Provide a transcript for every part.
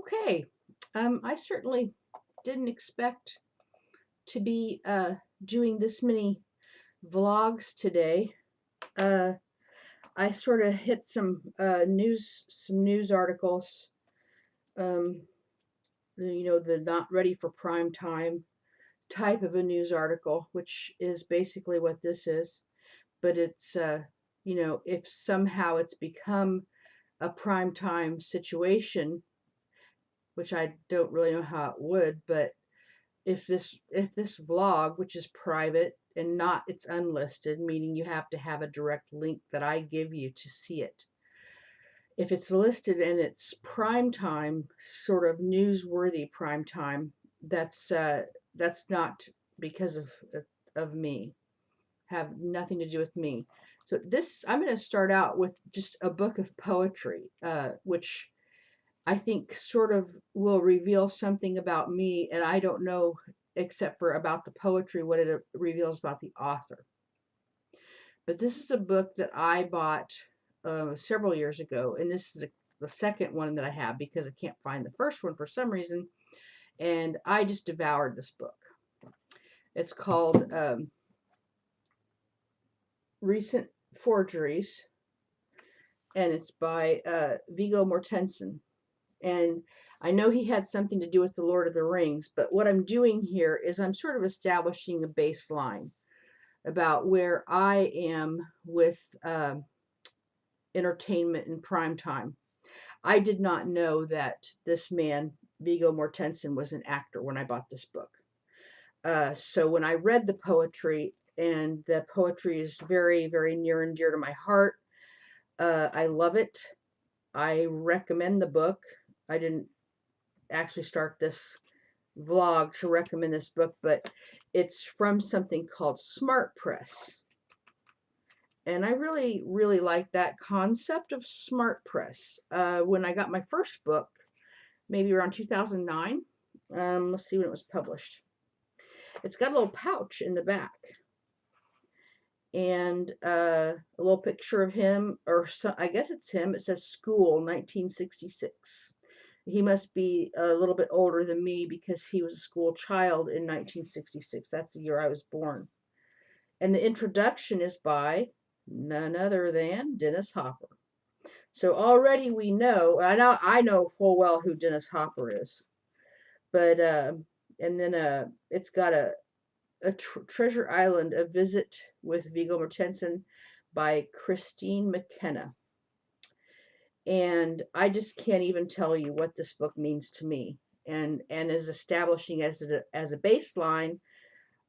Okay. I certainly didn't expect to be doing this many vlogs today. Uh, I sort of hit some news articles. Um, the not ready for prime time type of a news article, which is basically what this is. But if somehow it's become a prime time situation, which I don't really know how it would, but if this vlog, which is private and not it's unlisted, meaning you have to have a direct link that I give you to see it. If it's listed and it's prime time, sort of newsworthy prime time, that's not because of me. Have nothing to do with me. So this I'm going to start out with just a book of poetry, which I think sort of will reveal something about me, and I don't know, except for about the poetry, what it reveals about the author. But this is a book that I bought several years ago, and this is the second one that I have because I can't find the first one for some reason, and I just devoured this book. It's called Recent Forgeries, and it's by Viggo Mortensen. And I know he had something to do with the Lord of the Rings, but what I'm doing here is I'm sort of establishing a baseline about where I am with entertainment in prime time. I did not know that this man, Viggo Mortensen, was an actor when I bought this book. So when I read the poetry, and the poetry is very, very near and dear to my heart, I love it. I recommend the book. I didn't actually start this vlog to recommend this book, but it's from something called Smart Press. And I really, really like that concept of Smart Press. When I got my first book, maybe around 2009, let's see when it was published. It's got a little pouch in the back and a little picture of him, or I guess it's him. It says School 1966. He must be a little bit older than me because he was a school child in 1966. That's the year I was born. And the introduction is by none other than Dennis Hopper. So already we know, I know full well who Dennis Hopper is. But and then it's got a Treasure Island, A Visit with Viggo Mortensen by Christine McKenna. And I just can't even tell you what this book means to me, and is establishing as a baseline.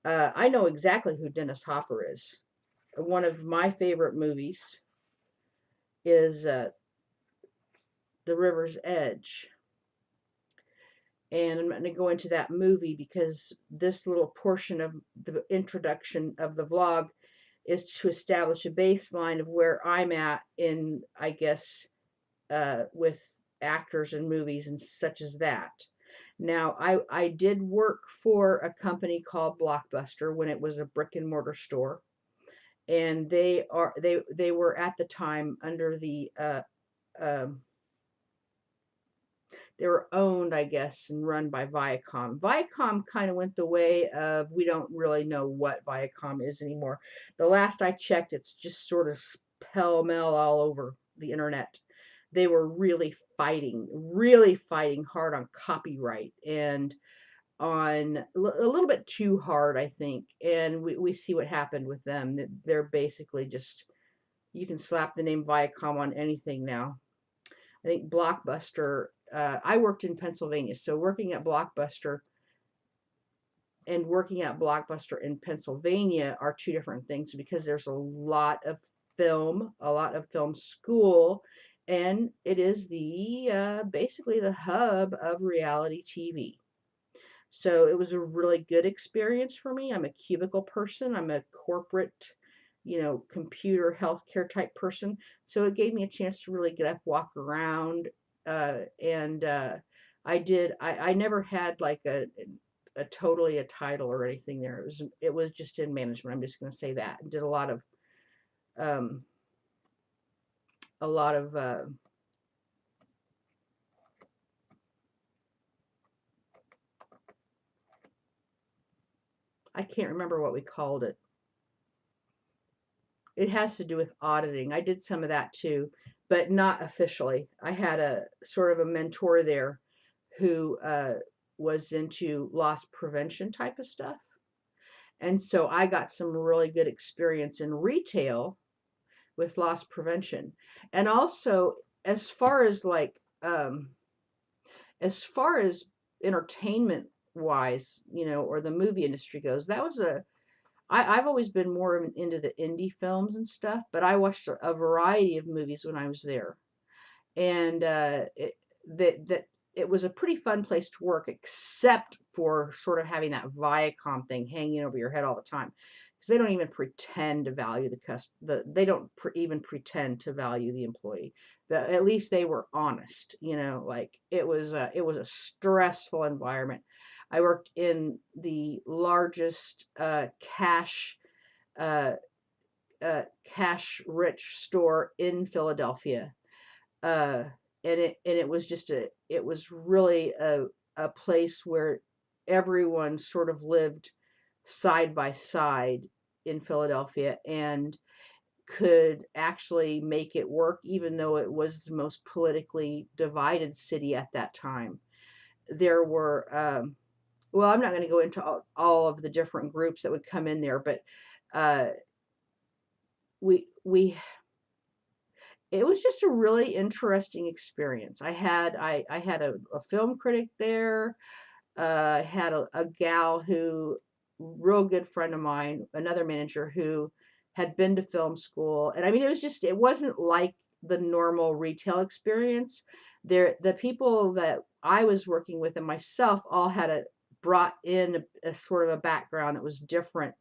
I know exactly who Dennis Hopper is. One of my favorite movies is The River's Edge, and I'm not going to go into that movie because this little portion of the introduction of the vlog is to establish a baseline of where I'm at in, I guess, with actors and movies and such as that. Now, I did work for a company called Blockbuster when it was a brick and mortar store, and they were at the time under the they were owned, I guess, and run by Viacom. Viacom kind of went the way of, we don't really know what Viacom is anymore. The last I checked, it's just sort of pell-mell all over the internet. They were really fighting hard on copyright and on a little bit too hard, I think. And we see what happened with them. They're basically just, you can slap the name Viacom on anything now. I think Blockbuster, I worked in Pennsylvania, so working at Blockbuster and working at Blockbuster in Pennsylvania are two different things because there's a lot of film school, and it is the basically the hub of reality TV. So it was a really good experience for me. I'm a cubicle person. I'm a corporate, computer healthcare type person. So it gave me a chance to really get up, walk around, and I never had like a totally a title or anything there. It was just in management. I'm just going to say that. Did um, a lot of I can't remember what we called it. It has to do with auditing. I did some of that too, but not officially. I had a sort of a mentor there who was into loss prevention type of stuff. And so I got some really good experience in retail with loss prevention. And also, as far as like, as far as entertainment wise, or the movie industry goes, that was I've always been more into the indie films and stuff, but I watched a variety of movies when I was there. And that it was a pretty fun place to work, except for sort of having that Viacom thing hanging over your head all the time, because they don't even pretend to value they don't even pretend to value the employee. At least they were honest, like it was a stressful environment. I worked in the largest uh, cash rich store in Philadelphia, uh, and it was really a place where everyone sort of lived side by side in Philadelphia and could actually make it work, even though it was the most politically divided city at that time. There were well, I'm not going to go into all of the different groups that would come in there, but uh, we it was just a really interesting experience. I had a film critic there. I had a gal who, real good friend of mine, another manager who had been to film school, and I mean it wasn't like the normal retail experience. The people that I was working with and myself all had brought in a sort of a background that was different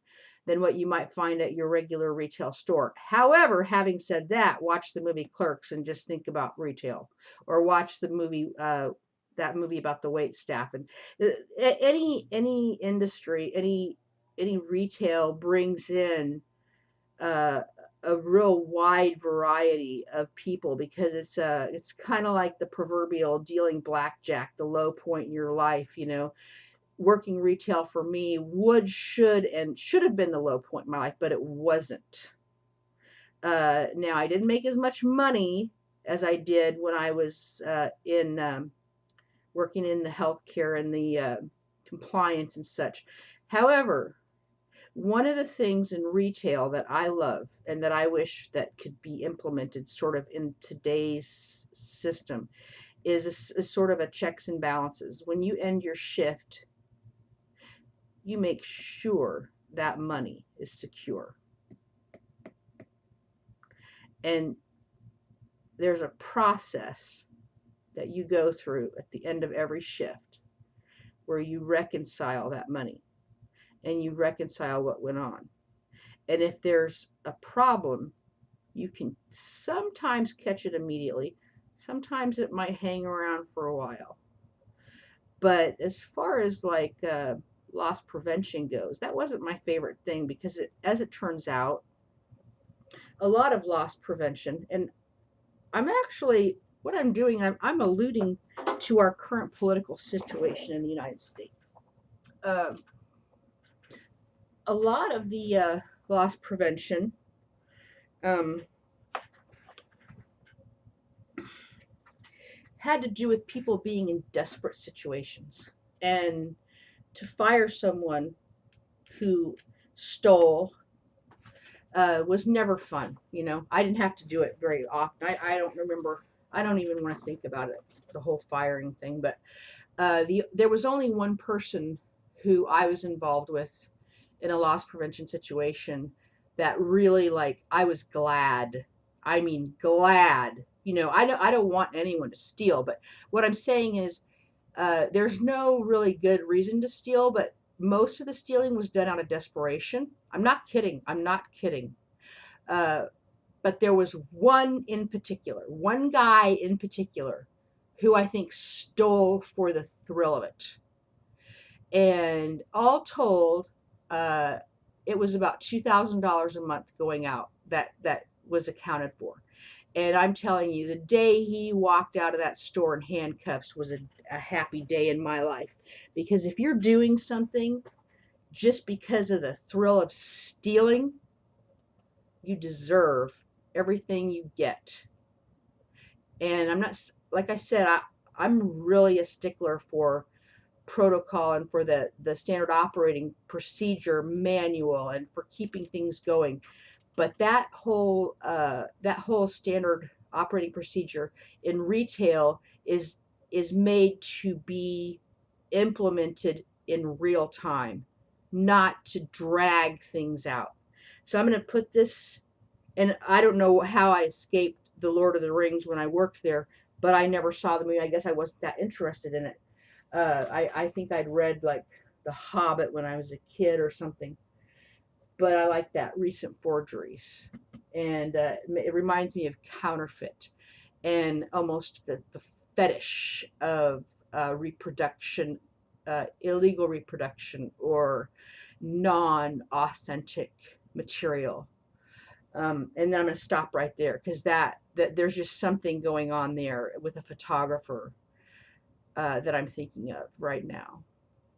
than what you might find at your regular retail store. However, having said that, watch the movie Clerks and just think about retail, or watch the movie that movie about the wait staff. And any industry, any retail brings in uh, a real wide variety of people, because it's kind of like the proverbial dealing blackjack, the low point in your life. Working retail for me should have been the low point in my life, but it wasn't. Now, I didn't make as much money as I did when I was in working in the healthcare and the compliance and such. However, one of the things in retail that I love and that I wish that could be implemented sort of in today's system is a sort of a checks and balances. When you end your shift, you make sure that money is secure. And there's a process that you go through at the end of every shift where you reconcile that money and you reconcile what went on. And if there's a problem, you can sometimes catch it immediately. Sometimes it might hang around for a while. But as far as like loss prevention goes, that wasn't my favorite thing, because as it turns out, a lot of loss prevention, and what I'm doing, I'm alluding to our current political situation in the United States. Um, a lot of the loss prevention um, had to do with people being in desperate situations. And to fire someone who stole was never fun. I didn't have to do it very often. I don't remember. I don't even want to think about it, the whole firing thing. But there was only one person who I was involved with in a loss prevention situation that really, like, I was glad. I mean, glad. I don't want anyone to steal, but what I'm saying is there's no really good reason to steal, but most of the stealing was done out of desperation. I'm not kidding. I'm not kidding. Uh, but there was one guy in particular, who I think stole for the thrill of it. And all told, uh, it was about $2,000 a month going out that was accounted for. And I'm telling you, the day he walked out of that store in handcuffs was a happy day in my life. Because if you're doing something just because of the thrill of stealing, you deserve everything you get. And I'm not, like I said, I'm really a stickler for protocol and for the standard operating procedure manual and for keeping things going. But that whole standard operating procedure in retail is made to be implemented in real time, not to drag things out. So I'm going to put this, and I don't know how I escaped the Lord of the Rings when I worked there, but I never saw the movie. I guess I wasn't that interested in it. I think I'd read like The Hobbit when I was a kid or something, but I like that recent forgeries, and it reminds me of counterfeit and almost the fetish of reproduction, illegal reproduction, or non-authentic material. And then I'm going to stop right there because that there's just something going on there with a photographer that I'm thinking of right now,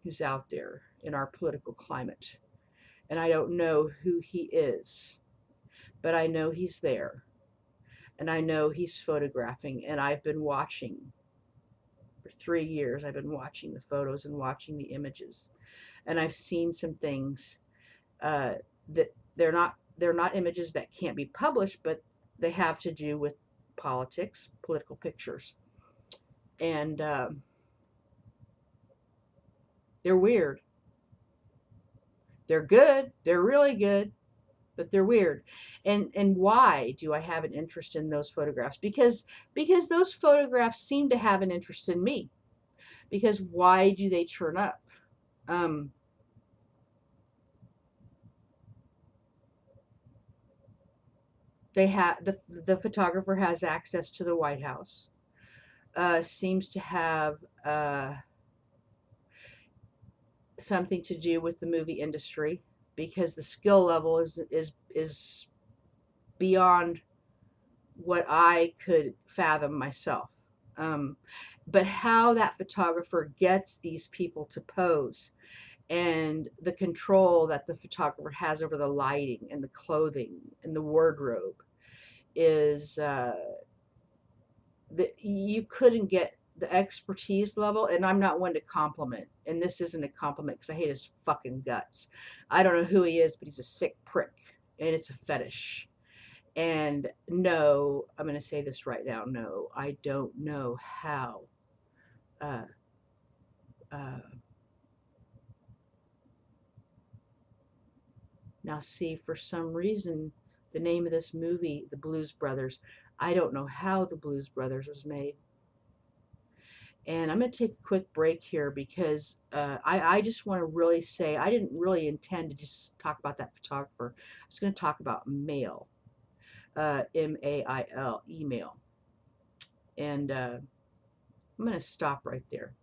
who's out there in our political climate. And I don't know who he is, but I know he's there. And I know he's photographing. And I've been watching for 3 years. I've been watching the photos and watching the images. And I've seen some things that they're not images that can't be published, but they have to do with politics, political pictures. And they're weird. They're good. They're really good, but they're weird. And why do I have an interest in those photographs? Because those photographs seem to have an interest in me. Because why do they turn up? Um, they have the photographer has access to the White House. Seems to have something to do with the movie industry because the skill level is beyond what I could fathom myself. Um, but how that photographer gets these people to pose and the control that the photographer has over the lighting and the clothing and the wardrobe is that you couldn't get the expertise level. And I'm not one to compliment, and this isn't a compliment because I hate his fucking guts. I don't know who he is, but he's a sick prick, and it's a fetish. And no, I'm going to say this right now. No, I don't know how. Uh, uh, Now, see, for some reason, the name of this movie, The Blues Brothers, I don't know how The Blues Brothers was made. And I'm going to take a quick break here because I just want to really say I didn't really intend to just talk about that photographer. I was going to talk about mail, M-A-I-L, email. And I'm going to stop right there.